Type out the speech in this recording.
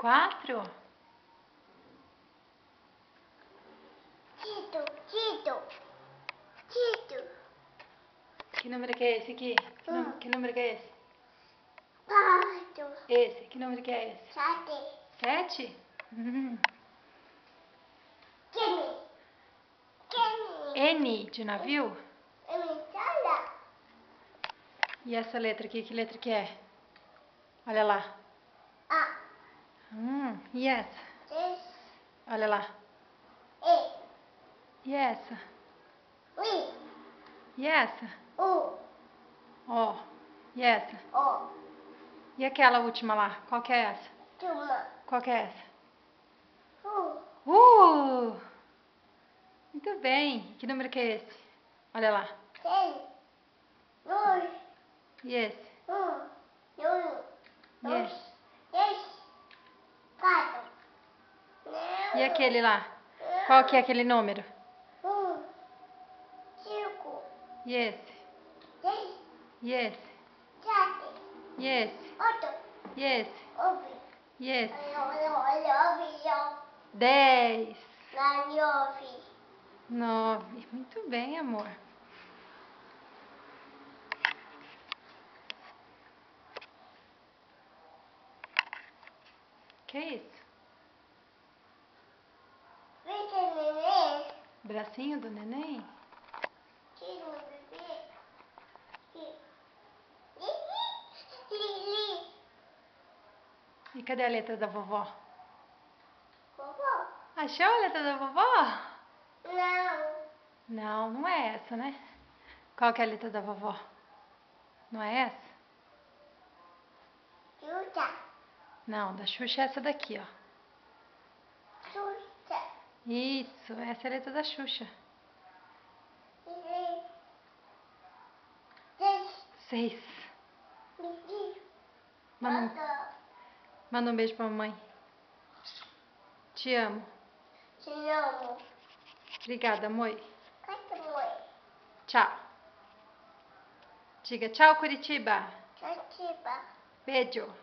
4? Tito. Que número que é esse aqui? Que número que é esse? 4. Esse, que número que é esse? 7. 7? N de navio? E essa letra aqui, que letra que é? Olha lá. A. E essa? Olha lá. E. E essa? I. E essa? U. Ó. E essa? O. E aquela última lá? Qual que é essa? Tuma. Qual que é essa? U. Muito bem. Que número que é esse? Olha lá. 6. 2. E esse? 1. E 2. esse? 3. 4. E aquele lá? Qual que é aquele número? 5. E esse? 6. E esse? 7. E esse? 8. E esse? 9. E esse? 10. 10. 9. 9. Muito bem, amor. Que é isso? Bracinho do neném? E cadê a letra da vovó? Achou a letra da vovó? Não. Não é essa, né? Qual que é a letra da vovó? Não é essa? Xuxa. Não, da Xuxa é essa daqui, ó. Xuxa. Isso, essa é a letra da Xuxa. 6. Manda um beijo pra mamãe. Te amo. Te amo. Obrigada, amor. Mãe. Tchau. Diga tchau, Curitiba. Curitiba. Beijo.